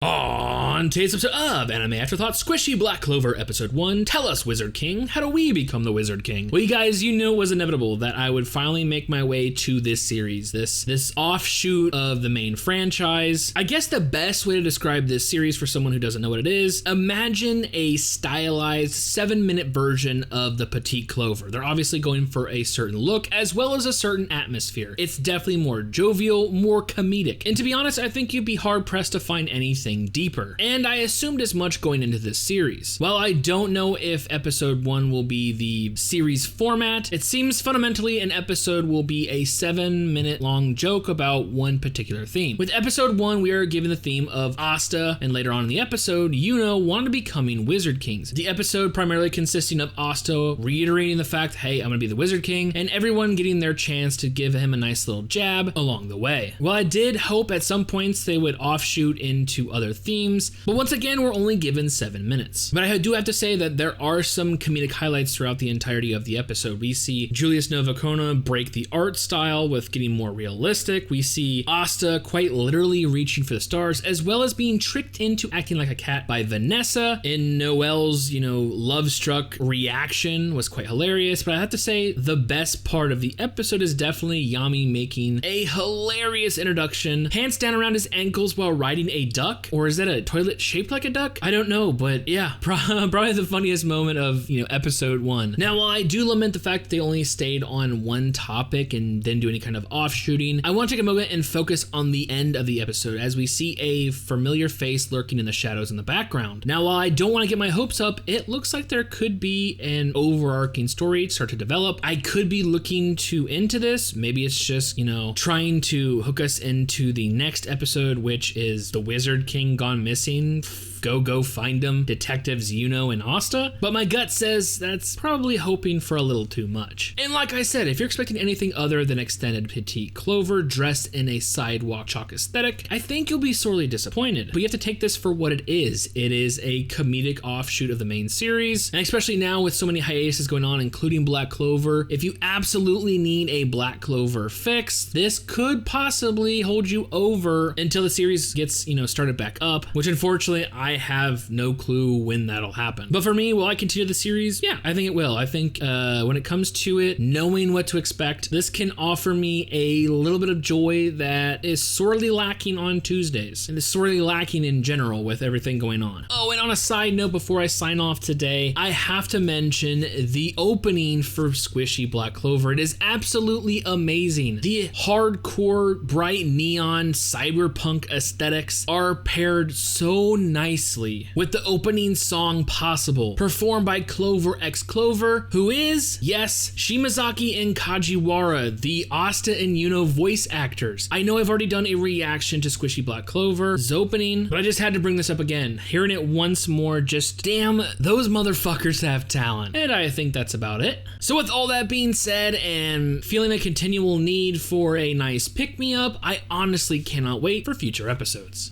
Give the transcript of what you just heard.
On today's episode of Anime Afterthought, Squishy Black Clover Episode 1, Tell Us Wizard King, How Do We Become the Wizard King? Well, you guys, you knew it was inevitable that I would finally make my way to this series, this offshoot of the main franchise. I guess the best way to describe this series for someone who doesn't know what it is, imagine a stylized 7-minute version of the Petite Clover. They're obviously going for a certain look as well as a certain atmosphere. It's definitely more jovial, more comedic. And to be honest, I think you'd be hard-pressed to find anything deeper. And I assumed as much going into this series. While I don't know if episode 1 will be the series format, it seems fundamentally an episode will be a 7-minute long joke about one particular theme. With episode 1, we are given the theme of Asta, and later on in the episode, Yuno wanted to becoming Wizard Kings. The episode primarily consisting of Asta reiterating the fact, hey, I'm gonna be the Wizard King, and everyone getting their chance to give him a nice little jab along the way. While I did hope at some points they would offshoot into other themes, but once again, we're only given 7 minutes. But I do have to say that there are some comedic highlights throughout the entirety of the episode. We see Julius Novacona break the art style with getting more realistic. We see Asta quite literally reaching for the stars, as well as being tricked into acting like a cat by Vanessa. In Noelle's, love-struck reaction was quite hilarious, but I have to say the best part of the episode is definitely Yami making a hilarious introduction, pants down around his ankles while riding a duck, or is that a toilet shaped like a duck? I don't know, but yeah, probably the funniest moment of, episode 1. Now, while I do lament the fact that they only stayed on one topic and didn't do any kind of offshooting, I want to take a moment and focus on the end of the episode as we see a familiar face lurking in the shadows in the background. Now, while I don't want to get my hopes up, it looks like there could be an overarching story start to develop. I could be looking into this. Maybe it's just, trying to hook us into the next episode, which is the Wizard King gone missing. Go find them, detectives Yuno and Asta, but my gut says that's probably hoping for a little too much. And like I said, if you're expecting anything other than extended Petite Clover dressed in a sidewalk chalk aesthetic, I think you'll be sorely disappointed. But you have to take this for what it is. It is a comedic offshoot of the main series, and especially now with so many hiatuses going on, including Black Clover, if you absolutely need a Black Clover fix, this could possibly hold you over until the series gets, started back up, which unfortunately I have no clue when that'll happen. But for me, will I continue the series? Yeah, I think it will. I think when it comes to it, knowing what to expect, this can offer me a little bit of joy that is sorely lacking on Tuesdays, and is sorely lacking in general with everything going on. Oh, and on a side note, before I sign off today, I have to mention the opening for Squishy Black Clover. It is absolutely amazing. The hardcore, bright neon, cyberpunk aesthetics are paired so nicely with the opening song Possible, performed by Clover x Clover, who is, yes, Shimazaki and Kajiwara, the Asta and Yuno voice actors. I know I've already done a reaction to Squishy Black Clover's opening, but I just had to bring this up again. Hearing it once more, just damn, those motherfuckers have talent. And I think that's about it. So with all that being said, and feeling a continual need for a nice pick-me-up, I honestly cannot wait for future episodes.